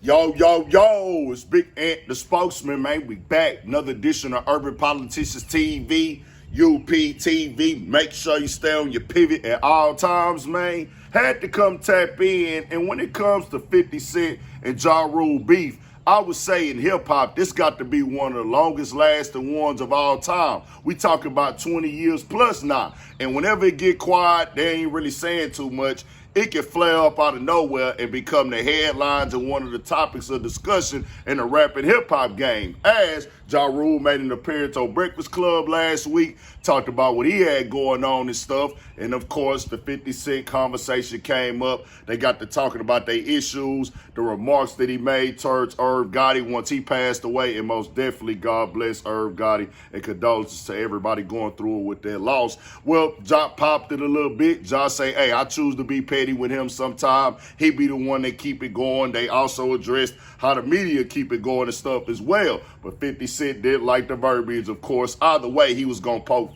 Yo, yo, yo, it's Big Ant, the spokesman, man. We back. Another edition of Urban Politicians TV, UPTV. Make sure you stay on your pivot at all times, man. Had to come tap in. And when it comes to 50 Cent and Ja Rule beef, I would say in hip-hop, this got to be one of the longest lasting ones of all time. We talk about 20 years plus now. And whenever it get quiet, they ain't really saying too much. It can flare up out of nowhere and become the headlines and one of the topics of discussion in the rap and hip-hop game. As Ja Rule made an appearance on Breakfast Club last week, talked about what he had going on and stuff. And of course, the 50 Cent conversation came up. They got to talking about their issues, the remarks that he made towards Irv Gotti once he passed away. And most definitely, God bless Irv Gotti and condolences to everybody going through it with their loss. Well, Ja popped it a little bit. Ja say, hey, I choose to be petty with him sometime. He be the one that keep it going. They also addressed how the media keep it going and stuff as well. But 50 Cent did like the verbiage, of course. Either way, he was going to poke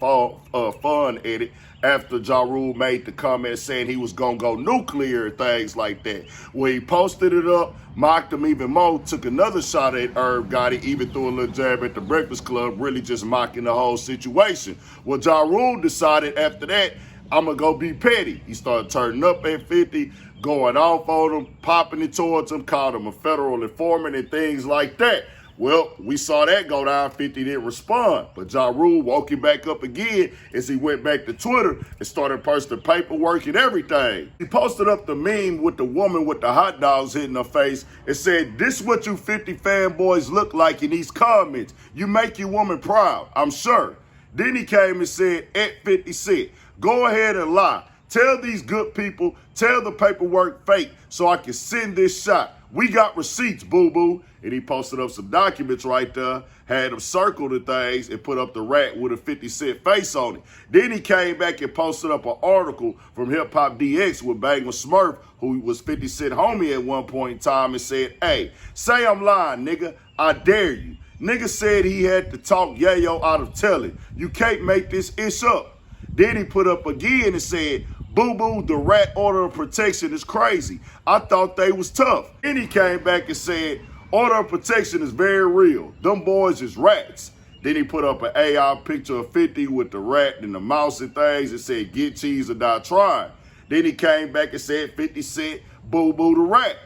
fun at it after Ja Rule made the comment saying he was going to go nuclear and things like that. When he posted it up, mocked him even more, took another shot at Irv Gotti, even threw a little jab at the Breakfast Club, really just mocking the whole situation. Well, Ja Rule decided after that, I'm going to go be petty. He started turning up at 50, going off on him, popping it towards him, called him a federal informant and things like that. Well, we saw that go down. 50 didn't respond. But Ja Rule woke him back up again as he went back to Twitter and started posting paperwork and everything. He posted up the meme with the woman with the hot dogs hitting her face and said, this is what you 50 fanboys look like in these comments. You make your woman proud, I'm sure. Then he came and said, at 50 Cent, go ahead and lie. Tell these good people, tell the paperwork fake so I can send this shot. We got receipts, boo-boo. And he posted up some documents right there, had them circle the things and put up the rat with a 50 Cent face on it. Then he came back and posted up an article from Hip Hop DX with Bang with Smurf, who was 50 Cent homie at one point in time, and said, hey, say I'm lying, nigga. I dare you. Nigga said he had to talk Yayo out of telling. You can't make this ish up. Then he put up again and said, boo-boo, the rat order of protection is crazy. I thought they was tough. Then he came back and said, order of protection is very real. Them boys is rats. Then he put up an AI picture of 50 with the rat and the mouse and things and said, get cheese or die trying. Then he came back and said, 50 Cent, boo-boo the rat.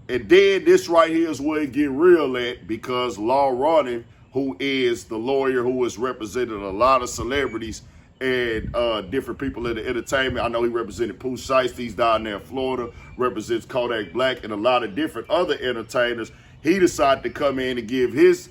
And then this right here is where it get real at, because Law Ronnie, who is the lawyer who has represented a lot of celebrities and different people in the entertainment. I know he represented Pooh Shiesty, he's down there in Florida, represents Kodak Black and a lot of different other entertainers. He decided to come in and give his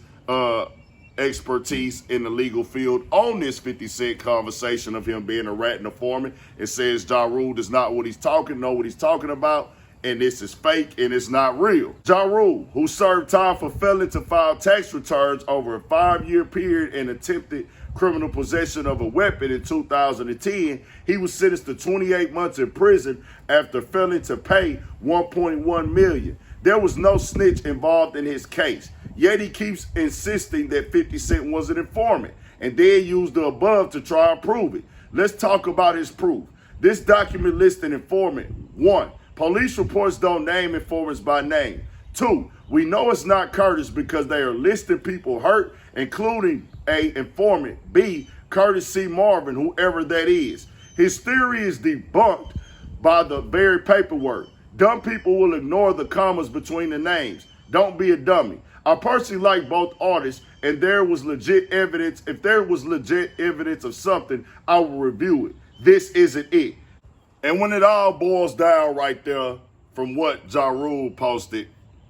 expertise in the legal field on this 50 Cent conversation of him being a rat and a foreman. It says Ja Rule does not know what he's talking about, and this is fake and it's not real. Ja Rule, who served time for failing to file tax returns over a 5-year period and attempted criminal possession of a weapon in 2010, he was sentenced to 28 months in prison after failing to pay $1.1 million. There was no snitch involved in his case, yet he keeps insisting that 50 Cent was an informant and then used the above to try and prove it. Let's talk about his proof. This document lists an informant. 1. Police reports don't name informants by name. 2. We know it's not Curtis because they are listing people hurt, including A, informant, B, Curtis C. Marvin, whoever that is. His theory is debunked by the very paperwork. Dumb people will ignore the commas between the names. Don't be a dummy. I personally like both artists, and there was legit evidence. If there was legit evidence of something, I will review it. This isn't it. And when it all boils down right there, from what Ja Rule posted,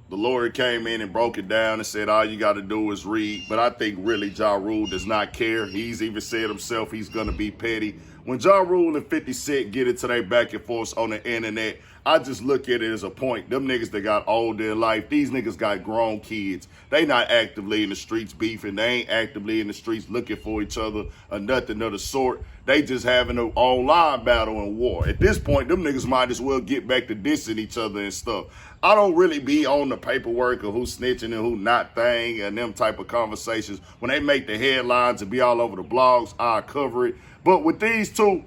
the lawyer came in and broke it down and said all you got to do is read. But I think really Ja Rule does not care. He's even said himself he's going to be petty. When Ja Rule and 50 Cent get into their back and forth on the internet, I just look at it as a point. Them niggas that got older in life, these niggas got grown kids. They not actively in the streets beefing. They ain't actively in the streets looking for each other or nothing of the sort. They just having an online battle and war. At this point, them niggas might as well get back to dissing each other and stuff. I don't really be on the paperwork of who's snitching and who not thing and them type of conversations. When they make the headlines and be all over the blogs, I cover it. But with these two,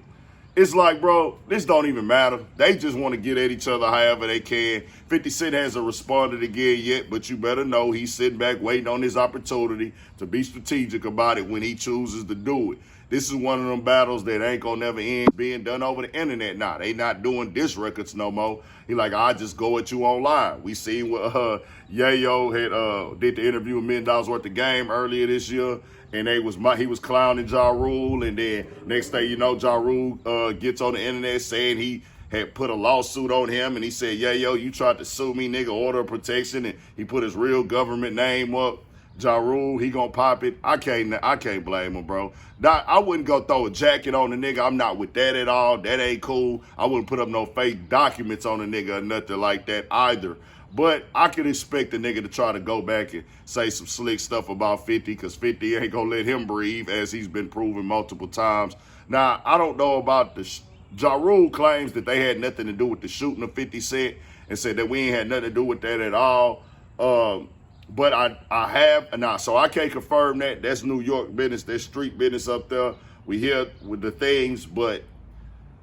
it's like, bro, this don't even matter. They just want to get at each other however they can. 50 Cent hasn't responded again yet, but you better know he's sitting back waiting on his opportunity to be strategic about it when he chooses to do it. This is one of them battles that ain't gonna never end being done over the internet now. They not doing diss records no more. He like, I just go at you online. We seen what Yayo had did the interview with $1 million worth of game earlier this year. And he was clowning Ja Rule, and then next thing you know, Ja Rule gets on the internet saying he had put a lawsuit on him, and he said, yeah, yo, you tried to sue me, nigga, order of protection, and he put his real government name up. Ja Rule, he gonna pop it. I can't blame him, bro. I wouldn't go throw a jacket on the nigga. I'm not with that at all. That ain't cool. I wouldn't put up no fake documents on the nigga or nothing like that either. But I could expect the nigga to try to go back and say some slick stuff about 50, because 50 ain't gonna let him breathe, as he's been proven multiple times. Now, I don't know about the Ja Rule claims that they had nothing to do with the shooting of 50 Cent and said that we ain't had nothing to do with that at all. But I have, and so I can't confirm that. That's New York business, that's street business up there. We hear with the things, but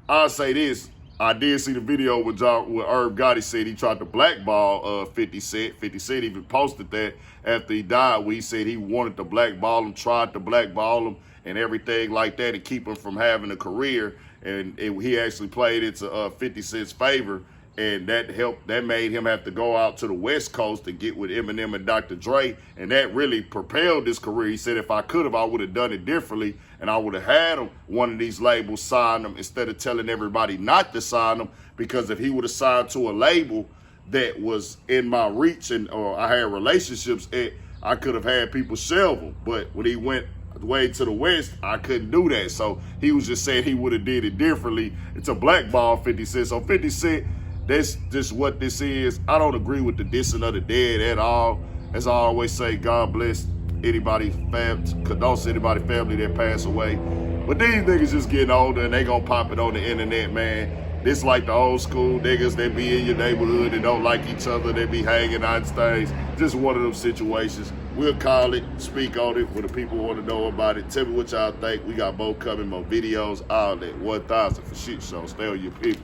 I'll say this. I did see the video where Herb Gotti said he tried to blackball 50 Cent. 50 Cent even posted that after he died, where he said he wanted to blackball him, tried to blackball him, and everything like that to keep him from having a career. And he actually played it to 50 Cent's favor, and that made him have to go out to the West Coast to get with Eminem and Dr. Dre, and that really propelled his career. He said, if I could have, I would have done it differently, and I would have had him, one of these labels sign him instead of telling everybody not to sign him, because if he would have signed to a label that was in my reach or I had relationships at, I could have had people shelve him. But when he went way to the West, I couldn't do that. So he was just saying he would have did it differently. It's a blackball 50 Cent. So 50 Cent, that's just what this is. I don't agree with the dissing of the dead at all. As I always say, God bless anybody, condolence anybody family that passed away. But these niggas just getting older and they gonna pop it on the internet, man. This like the old school niggas that be in your neighborhood and don't like each other, they be hanging out things. Just one of them situations. We'll call it, speak on it when the people want to know about it. Tell me what y'all think. We got more coming, more videos, all that. 1,000 for shit show. Stay on your people.